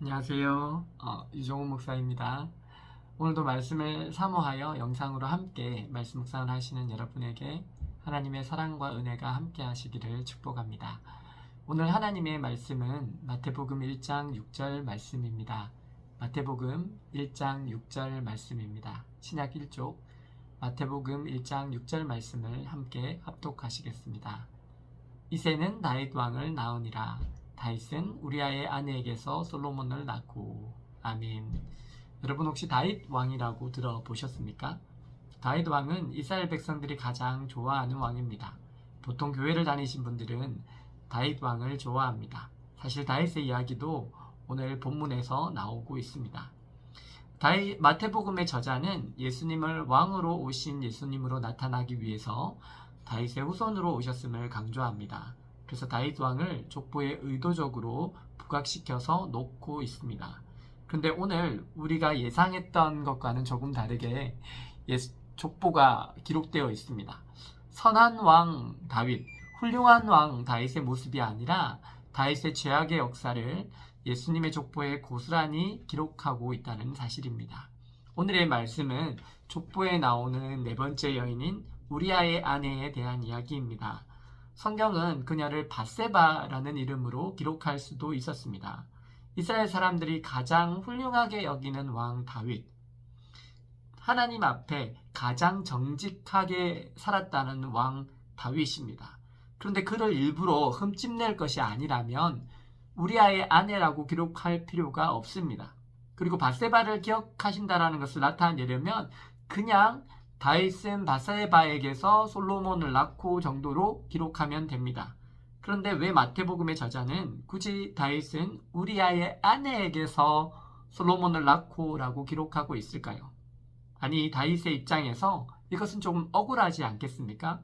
안녕하세요. 유종훈 목사입니다. 오늘도 말씀을 사모하여 영상으로 함께 말씀 묵상을 하시는 여러분에게 하나님의 사랑과 은혜가 함께 하시기를 축복합니다. 오늘 하나님의 말씀은 마태복음 1장 6절 말씀입니다. 마태복음 1장 6절 말씀입니다. 신약 1쪽 마태복음 1장 6절 말씀을 함께 합독하시겠습니다. 이새는 다윗 왕을 낳으니라. 다윗은 우리아의 아내에게서 솔로몬을 낳고. 아멘. 여러분 혹시 다윗 왕이라고 들어보셨습니까? 다윗 왕은 이스라엘 백성들이 가장 좋아하는 왕입니다. 보통 교회를 다니신 분들은 다윗 왕을 좋아합니다. 사실 다윗의 이야기도 오늘 본문에서 나오고 있습니다. 마태복음의 저자는 예수님을 왕으로 오신 예수님으로 나타나기 위해서 다윗의 후손으로 오셨음을 강조합니다. 그래서 다윗 왕을 족보에 의도적으로 부각시켜서 놓고 있습니다. 그런데 오늘 우리가 예상했던 것과는 조금 다르게 족보가 기록되어 있습니다. 선한 왕 다윗, 훌륭한 왕 다윗의 모습이 아니라 다윗의 죄악의 역사를 예수님의 족보에 고스란히 기록하고 있다는 사실입니다. 오늘의 말씀은 족보에 나오는 네 번째 여인인 우리아의 아내에 대한 이야기입니다. 성경은 그녀를 밧세바라는 이름으로 기록할 수도 있었습니다. 이스라엘 사람들이 가장 훌륭하게 여기는 왕 다윗, 하나님 앞에 가장 정직하게 살았다는 왕 다윗입니다. 그런데 그를 일부러 흠집낼 것이 아니라면 우리아의 아내라고 기록할 필요가 없습니다. 그리고 밧세바를 기억하신다는 것을 나타내려면 그냥 다윗은 밧세바에게서 솔로몬을 낳고 정도로 기록하면 됩니다. 그런데 왜 마태복음의 저자는 굳이 다윗은 우리아의 아내에게서 솔로몬을 낳고 라고 기록하고 있을까요? 아니, 다윗의 입장에서 이것은 좀 억울하지 않겠습니까?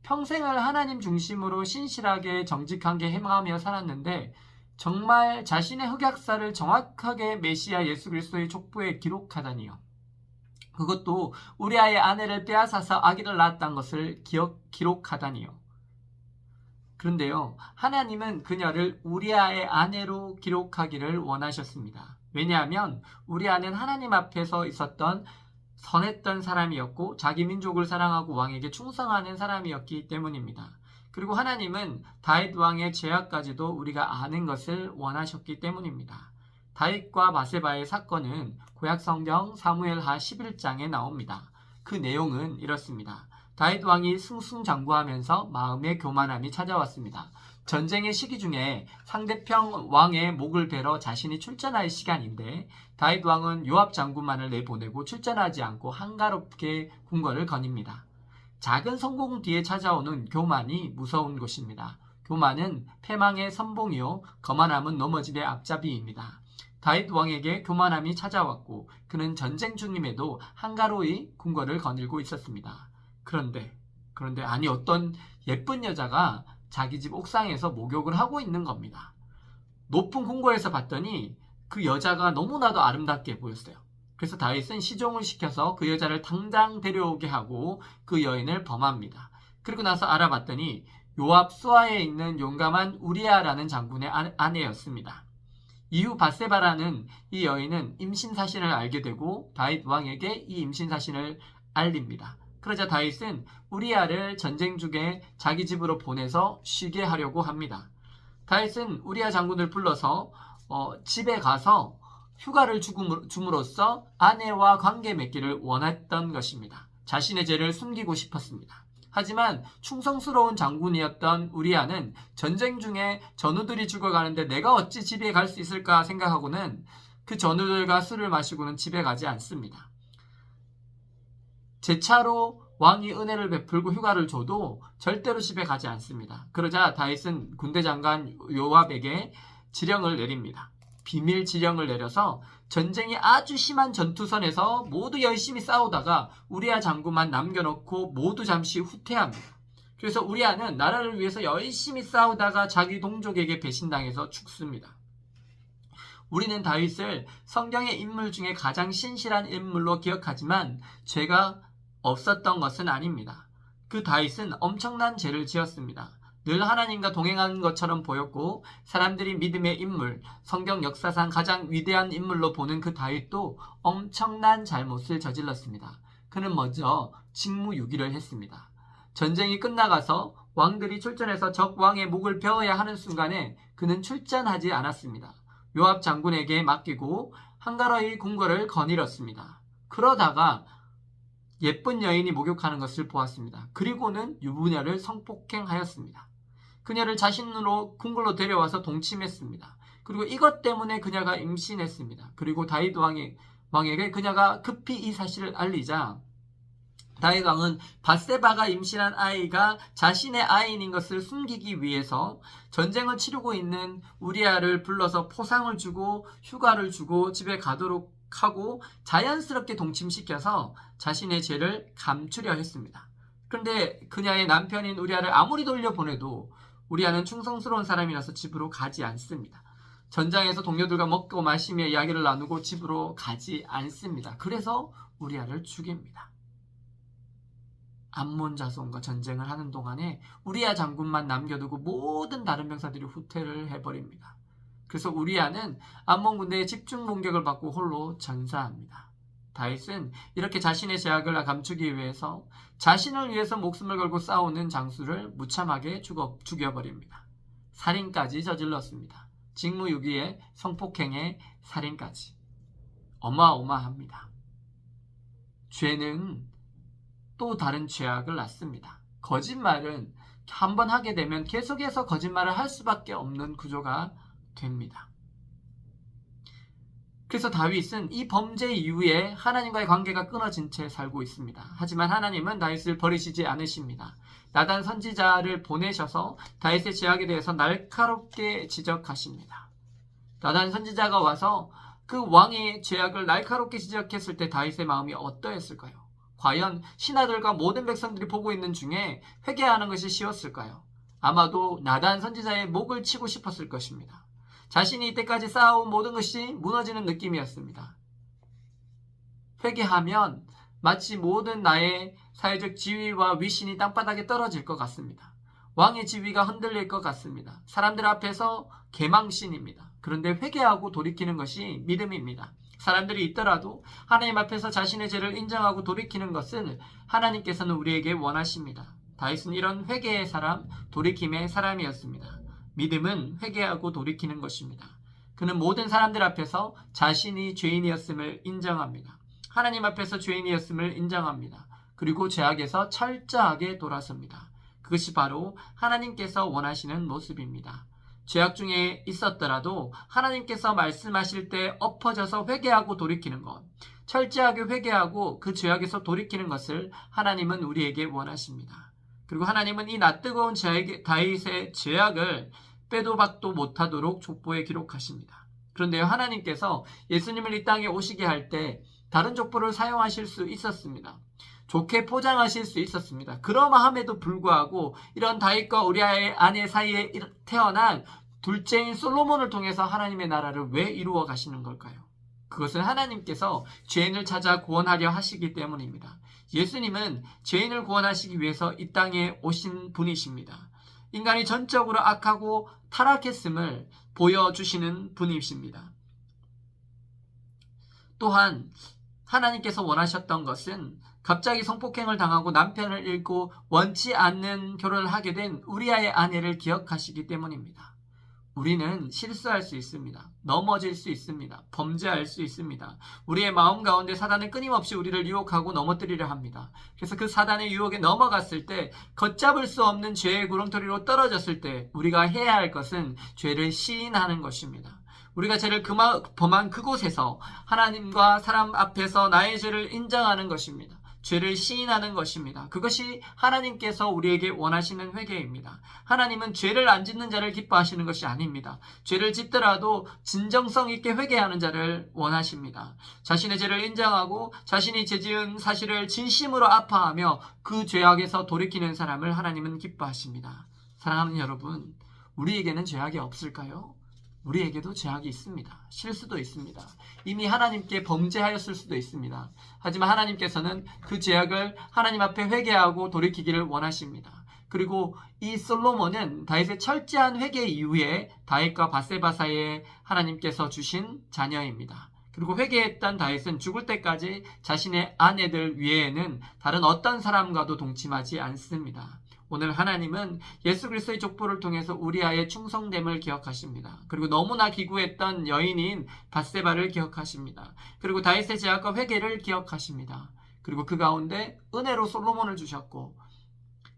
평생을 하나님 중심으로 신실하게 정직하게 행하며 살았는데 정말 자신의 흑역사를 정확하게 메시아 예수 그리스도의 족보에 기록하다니요. 그것도 우리아의 아내를 빼앗아서 아기를 낳았다는 것을 기록하다니요. 그런데요, 하나님은 그녀를 우리아의 아내로 기록하기를 원하셨습니다. 왜냐하면 우리아는 하나님 앞에서 있었던 선했던 사람이었고 자기 민족을 사랑하고 왕에게 충성하는 사람이었기 때문입니다. 그리고 하나님은 다윗 왕의 죄악까지도 우리가 아는 것을 원하셨기 때문입니다. 다윗과 밧세바의 사건은 구약성경 사무엘하 11장에 나옵니다. 그 내용은 이렇습니다. 다윗 왕이 승승장구하면서 마음의 교만함이 찾아왔습니다. 전쟁의 시기 중에 상대편 왕의 목을 베러 자신이 출전할 시간인데 다윗 왕은 요압 장군만을 내보내고 출전하지 않고 한가롭게 궁궐을 거닙니다. 작은 성공 뒤에 찾아오는 교만이 무서운 것입니다. 교만은 패망의 선봉이요 거만함은 넘어짐의 앞잡이입니다. 다윗 왕에게 교만함이 찾아왔고 그는 전쟁 중임에도 한가로이 궁궐을 거닐고 있었습니다. 그런데 아니 어떤 예쁜 여자가 자기 집 옥상에서 목욕을 하고 있는 겁니다. 높은 궁궐에서 봤더니 그 여자가 너무나도 아름답게 보였어요. 그래서 다윗은 시종을 시켜서 그 여자를 당장 데려오게 하고 그 여인을 범합니다. 그리고 나서 알아봤더니 요압 수하에 있는 용감한 우리아라는 장군의 아내였습니다. 이후 밧세바라는 이 여인은 임신 사실을 알게 되고 다윗 왕에게 이 임신 사실을 알립니다. 그러자 다윗은 우리아를 전쟁 중에 자기 집으로 보내서 쉬게 하려고 합니다. 다윗은 우리아 장군을 불러서 집에 가서 휴가를 줌으로써 아내와 관계 맺기를 원했던 것입니다. 자신의 죄를 숨기고 싶었습니다. 하지만 충성스러운 장군이었던 우리아는 전쟁 중에 전우들이 죽어가는데 내가 어찌 집에 갈 수 있을까 생각하고는 그 전우들과 술을 마시고는 집에 가지 않습니다. 제 차로 왕이 은혜를 베풀고 휴가를 줘도 절대로 집에 가지 않습니다. 그러자 다윗은 군대 장관 요압에게 지령을 내립니다. 비밀 지령을 내려서 전쟁이 아주 심한 전투선에서 모두 열심히 싸우다가 우리아 장군만 남겨놓고 모두 잠시 후퇴합니다. 그래서 우리아는 나라를 위해서 열심히 싸우다가 자기 동족에게 배신당해서 죽습니다. 우리는 다윗을 성경의 인물 중에 가장 신실한 인물로 기억하지만 죄가 없었던 것은 아닙니다. 그 다윗은 엄청난 죄를 지었습니다. 늘 하나님과 동행하는 것처럼 보였고 사람들이 믿음의 인물, 성경 역사상 가장 위대한 인물로 보는 그 다윗도 엄청난 잘못을 저질렀습니다. 그는 먼저 직무유기를 했습니다. 전쟁이 끝나가서 왕들이 출전해서 적 왕의 목을 베어야 하는 순간에 그는 출전하지 않았습니다. 요압 장군에게 맡기고 한가로이 궁궐을 거닐었습니다. 그러다가 예쁜 여인이 목욕하는 것을 보았습니다. 그리고는 유부녀를 성폭행하였습니다. 그녀를 자신으로 궁궐로 데려와서 동침했습니다. 그리고 이것 때문에 그녀가 임신했습니다. 그리고 다윗 왕에게 그녀가 급히 이 사실을 알리자 다윗 왕은 밧세바가 임신한 아이가 자신의 아이인 것을 숨기기 위해서 전쟁을 치르고 있는 우리아를 불러서 포상을 주고 휴가를 주고 집에 가도록 하고 자연스럽게 동침시켜서 자신의 죄를 감추려 했습니다. 그런데 그녀의 남편인 우리아를 아무리 돌려보내도 우리아는 충성스러운 사람이라서 집으로 가지 않습니다. 전장에서 동료들과 먹고 마시며 이야기를 나누고 집으로 가지 않습니다. 그래서 우리아를 죽입니다. 암몬 자손과 전쟁을 하는 동안에 우리아 장군만 남겨두고 모든 다른 병사들이 후퇴를 해버립니다. 그래서 우리아는 암몬 군대의 집중 공격을 받고 홀로 전사합니다. 다윗은 이렇게 자신의 죄악을 감추기 위해서 자신을 위해서 목숨을 걸고 싸우는 장수를 무참하게 죽여버립니다. 살인까지 저질렀습니다. 직무유기에 성폭행에 살인까지. 어마어마합니다. 죄는 또 다른 죄악을 낳습니다. 거짓말은 한번 하게 되면 계속해서 거짓말을 할 수밖에 없는 구조가 됩니다. 그래서 다윗은 이 범죄 이후에 하나님과의 관계가 끊어진 채 살고 있습니다. 하지만 하나님은 다윗을 버리시지 않으십니다. 나단 선지자를 보내셔서 다윗의 죄악에 대해서 날카롭게 지적하십니다. 나단 선지자가 와서 그 왕의 죄악을 날카롭게 지적했을 때 다윗의 마음이 어떠했을까요? 과연 신하들과 모든 백성들이 보고 있는 중에 회개하는 것이 쉬웠을까요? 아마도 나단 선지자의 목을 치고 싶었을 것입니다. 자신이 이때까지 쌓아온 모든 것이 무너지는 느낌이었습니다. 회개하면 마치 모든 나의 사회적 지위와 위신이 땅바닥에 떨어질 것 같습니다. 왕의 지위가 흔들릴 것 같습니다. 사람들 앞에서 개망신입니다. 그런데 회개하고 돌이키는 것이 믿음입니다. 사람들이 있더라도 하나님 앞에서 자신의 죄를 인정하고 돌이키는 것을 하나님께서는 우리에게 원하십니다. 다윗은 이런 회개의 사람, 돌이킴의 사람이었습니다. 믿음은 회개하고 돌이키는 것입니다. 그는 모든 사람들 앞에서 자신이 죄인이었음을 인정합니다. 하나님 앞에서 죄인이었음을 인정합니다. 그리고 죄악에서 철저하게 돌아섭니다. 그것이 바로 하나님께서 원하시는 모습입니다. 죄악 중에 있었더라도 하나님께서 말씀하실 때 엎어져서 회개하고 돌이키는 것, 철저하게 회개하고 그 죄악에서 돌이키는 것을 하나님은 우리에게 원하십니다. 그리고 하나님은 이 낯뜨거운 다윗의 죄악을 빼도 박도 못하도록 족보에 기록하십니다. 그런데요, 하나님께서 예수님을 이 땅에 오시게 할 때 다른 족보를 사용하실 수 있었습니다. 좋게 포장하실 수 있었습니다. 그러함에도 불구하고 이런 다윗과 우리아의 아내 사이에 태어난 둘째인 솔로몬을 통해서 하나님의 나라를 왜 이루어 가시는 걸까요? 그것은 하나님께서 죄인을 찾아 구원하려 하시기 때문입니다. 예수님은 죄인을 구원하시기 위해서 이 땅에 오신 분이십니다. 인간이 전적으로 악하고 타락했음을 보여주시는 분이십니다. 또한 하나님께서 원하셨던 것은 갑자기 성폭행을 당하고 남편을 잃고 원치 않는 결혼을 하게 된 우리아의 아내를 기억하시기 때문입니다. 우리는 실수할 수 있습니다. 넘어질 수 있습니다. 범죄할 수 있습니다. 우리의 마음 가운데 사단은 끊임없이 우리를 유혹하고 넘어뜨리려 합니다. 그래서 그 사단의 유혹에 넘어갔을 때 걷잡을 수 없는 죄의 구렁텅이로 떨어졌을 때 우리가 해야 할 것은 죄를 시인하는 것입니다. 우리가 죄를 범한 그곳에서 하나님과 사람 앞에서 나의 죄를 인정하는 것입니다. 죄를 시인하는 것입니다. 그것이 하나님께서 우리에게 원하시는 회개입니다. 하나님은 죄를 안 짓는 자를 기뻐하시는 것이 아닙니다. 죄를 짓더라도 진정성 있게 회개하는 자를 원하십니다. 자신의 죄를 인정하고 자신이 죄지은 사실을 진심으로 아파하며 그 죄악에서 돌이키는 사람을 하나님은 기뻐하십니다. 사랑하는 여러분, 우리에게는 죄악이 없을까요? 우리에게도 죄악이 있습니다. 실수도 있습니다. 이미 하나님께 범죄하였을 수도 있습니다. 하지만 하나님께서는 그 죄악을 하나님 앞에 회개하고 돌이키기를 원하십니다. 그리고 이 솔로몬은 다윗의 철저한 회개 이후에 다윗과 밧세바 사이에 하나님께서 주신 자녀입니다. 그리고 회개했던 다윗은 죽을 때까지 자신의 아내들 외에는 다른 어떤 사람과도 동침하지 않습니다. 오늘 하나님은 예수 그리스도의 족보를 통해서 우리아의 충성됨을 기억하십니다. 그리고 너무나 기구했던 여인인 밧세바를 기억하십니다. 그리고 다윗의 죄악과 회개를 기억하십니다. 그리고 그 가운데 은혜로 솔로몬을 주셨고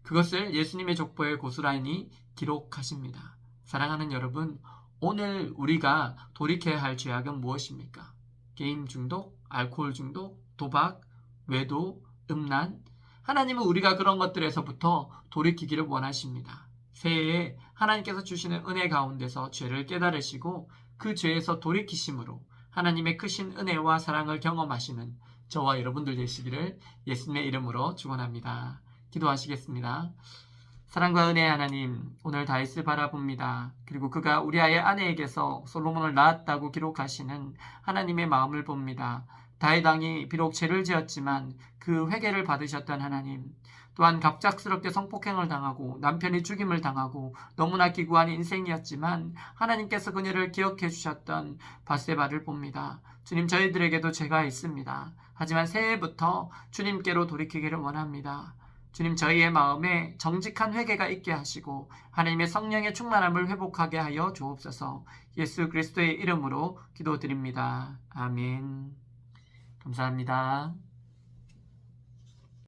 그것을 예수님의 족보에 고스란히 기록하십니다. 사랑하는 여러분, 오늘 우리가 돌이켜야 할 죄악은 무엇입니까? 게임 중독, 알코올 중독, 도박, 외도, 음란. 하나님은 우리가 그런 것들에서부터 돌이키기를 원하십니다. 새해에 하나님께서 주시는 은혜 가운데서 죄를 깨달으시고 그 죄에서 돌이키심으로 하나님의 크신 은혜와 사랑을 경험하시는 저와 여러분들 되시기를 예수님의 이름으로 축원합니다. 기도하시겠습니다. 사랑과 은혜의 하나님, 오늘 다윗을 바라봅니다. 그리고 그가 우리아의 아내에게서 솔로몬을 낳았다고 기록하시는 하나님의 마음을 봅니다. 다윗 왕이 비록 죄를 지었지만 그 회개를 받으셨던 하나님, 또한 갑작스럽게 성폭행을 당하고 남편이 죽임을 당하고 너무나 기구한 인생이었지만 하나님께서 그녀를 기억해 주셨던 밧세바를 봅니다. 주님, 저희들에게도 죄가 있습니다. 하지만 새해부터 주님께로 돌이키기를 원합니다. 주님, 저희의 마음에 정직한 회개가 있게 하시고 하나님의 성령의 충만함을 회복하게 하여 주옵소서. 예수 그리스도의 이름으로 기도드립니다. 아멘. 감사합니다.